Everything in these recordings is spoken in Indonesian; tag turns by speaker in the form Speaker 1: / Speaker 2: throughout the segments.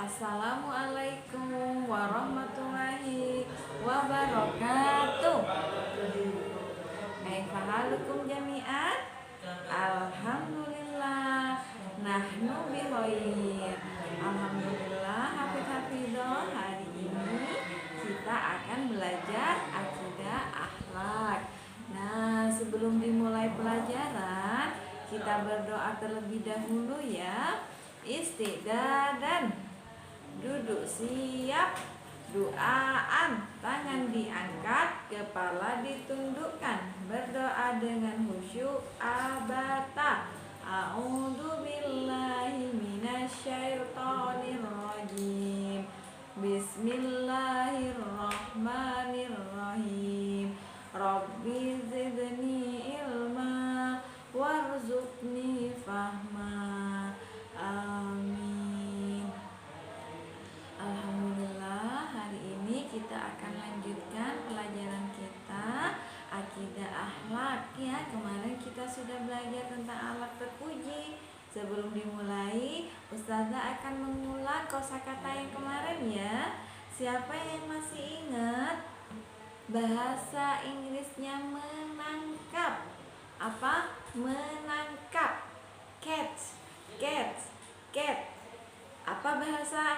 Speaker 1: Assalamualaikum warahmatullahi wabarakatuh. Kaifa halukum jami'an? Alhamdulillah. Nahnu bikhair. Alhamdulillah, hafidz-hafidzoh. Hari ini kita akan belajar akidah akhlak. Nah, sebelum dimulai pelajaran, kita berdoa terlebih dahulu ya. Istiqdadan, duduk siap, duaan, tangan diangkat, kepala ditundukkan, berdoa dengan khusyuk abata. A'udzu billahi minasyaitonir rajim. Bismillahirrahmanirrahim. Rabbi zidni ilma warzuqni fahma. Amin. Alhamdulillah, hari ini kita akan lanjutkan pelajaran kita akidah akhlak ya. Kemarin kita sudah belajar tentang akhlak terpuji. Sebelum dimulai, Ustazah akan mengulang kosakata yang kemarin ya. Siapa yang masih ingat? Bahasa Inggrisnya menangkap. Apa? Menangkap. Catch. Catch. Cat. Apa bahasa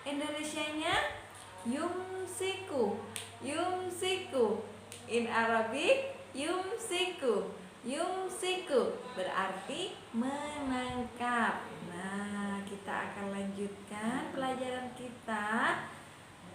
Speaker 1: Indonesianya? Yumsiku. Yumsiku. In Arabic, yumsiku. Yumsiku berarti menangkap. Nah, kita akan lanjutkan pelajaran kita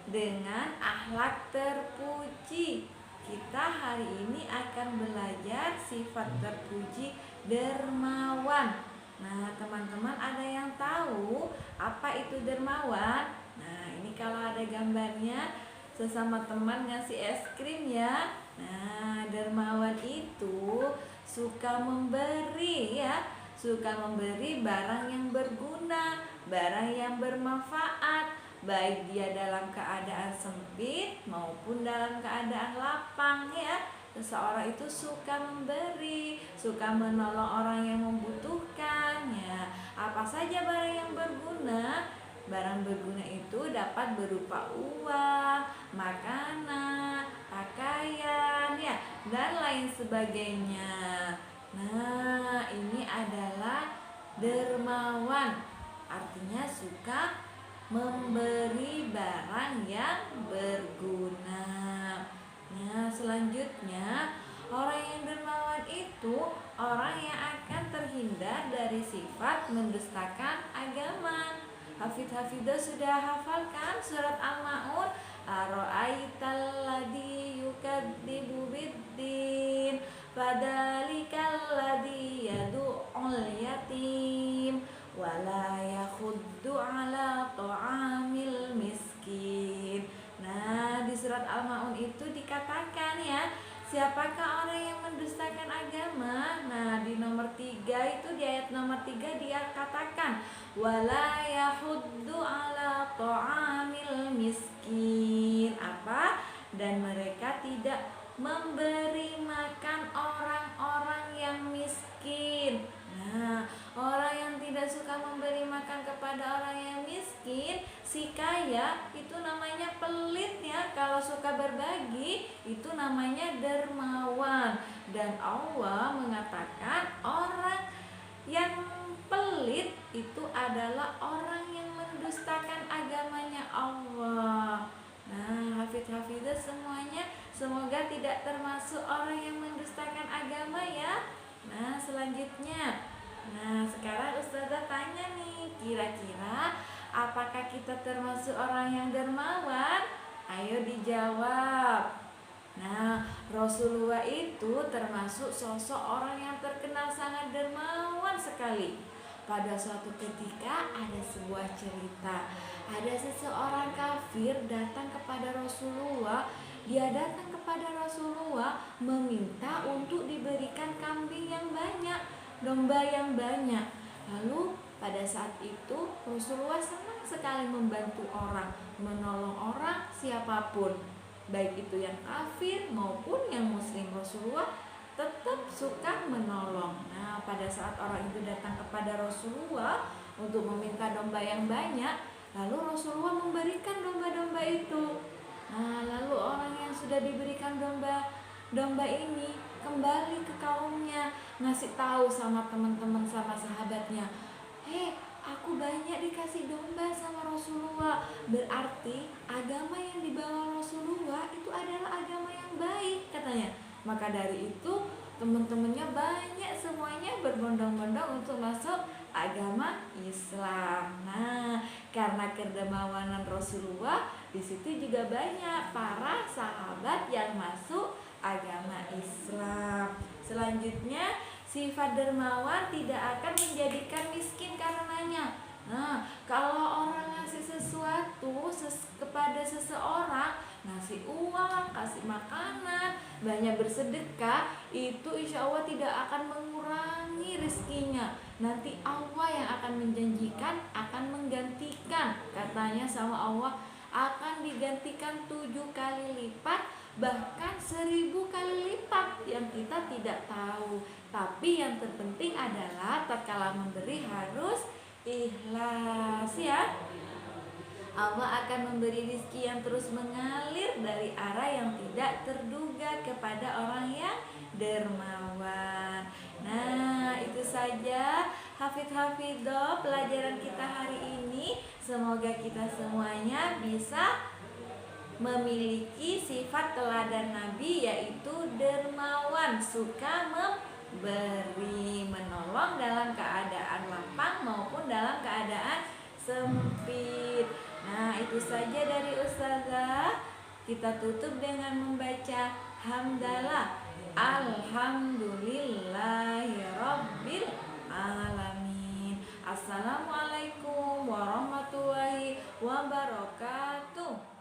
Speaker 1: dengan akhlak terpuji. Kita hari ini akan belajar sifat terpuji dermawan. Nah, teman-teman ada yang tahu apa itu dermawan? Nah, ini kalau ada gambarnya, sesama teman ngasih es krim ya. Nah, dermawan itu suka memberi ya, suka memberi barang yang berguna, barang yang bermanfaat, baik dia dalam keadaan sempit maupun dalam keadaan lapang ya. Seseorang itu suka memberi, suka menolong orang yang membutuhkannya. Apa saja barang yang berguna? Barang berguna itu dapat berupa uang, makanan, pakaian, ya, dan lain sebagainya. Nah, ini adalah dermawan. Artinya suka memberi barang yang berguna. Nah, selanjutnya orang yang dermawan itu orang yang akan terhindar dari sifat mendustakan agama. Hafidz-hafidzoh sudah hafalkan surat Al-Maun? Ara'aital ladzi yukadzibu biddin fadzalikal ladzi yad'ul yatim wala yakhuddu ala ta'amil miskin. Nah, di surat Al-Maun itu dikatakan ya, siapakah orang yang mendustakan agama? Nah, di nomor 3 itu, di ayat nomor 3 dia katakan wala yahuddu ala ta'amil miskin. Apa? Dan mereka tidak memberi makan orang-orang yang miskin. Nah, orang yang tidak suka memberi makan kepada orang yang miskin, si kaya itu namanya pelit ya. Kalau suka berbagi itu namanya dermawan. Dan Allah mengatakan orang yang pelit itu adalah orang yang mendustakan agamanya Allah. Nah, hafidz-hafidzoh semuanya, semoga tidak termasuk orang yang mendustakan agama ya. Nah, selanjutnya, nah sekarang Ustazah tanya nih, kira-kira apakah kita termasuk orang yang dermawan? Ayo dijawab. Nah, Rasulullah itu termasuk sosok orang yang terkenal sangat dermawan sekali. Pada suatu ketika ada sebuah cerita, ada seseorang kafir datang kepada Rasulullah. Dia datang kepada Rasulullah meminta untuk diberikan kambing yang banyak, domba yang banyak. Lalu pada saat itu Rasulullah senang sekali membantu orang, menolong orang siapapun, baik itu yang kafir maupun yang muslim. Rasulullah tetap suka menolong. Nah, pada saat orang itu datang kepada Rasulullah untuk meminta domba yang banyak, Lalu Rasulullah memberikan domba-domba itu. Nah, lalu orang yang sudah diberikan domba ini kembali ke kaumnya, ngasih tahu sama teman-teman, sama sahabatnya, "Hei, aku banyak dikasih domba sama Rasulullah. Berarti agama yang dibawa Rasulullah itu adalah agama yang baik," katanya. Maka dari itu teman-temannya banyak semuanya berbondong-bondong untuk masuk agama Islam. Nah, karena kedermawanan Rasulullah, di situ juga banyak para sahabat yang masuk agama Islam. Selanjutnya, sifat dermawan tidak akan menjadikan miskin karenanya. Nah, kalau orang ngasih sesuatu kepada seseorang, ngasih uang, kasih makanan, banyak bersedekah, itu insya Allah tidak akan mengurangi rezekinya. Nanti Allah yang akan menjanjikan, akan menggantikan. Katanya sama Allah, akan digantikan 7 kali lipat, bahkan 1000 kali lipat yang kita tidak tahu. Tapi yang terpenting adalah tatkala memberi harus ikhlas ya. Allah akan memberi rezeki yang terus mengalir dari arah yang tidak terduga kepada orang yang dermawan. Nah, itu saja hafidz-hafidzoh pelajaran kita hari ini. Semoga kita semuanya bisa memiliki sifat teladan Nabi, yaitu dermawan, suka memberi, menolong dalam keadaan lapang maupun dalam keadaan sempit. Nah, itu saja dari Ustazah. Kita tutup dengan membaca hamdalah. Alhamdulillahirabbil alamin. Assalamualaikum warahmatullahi wabarakatuh.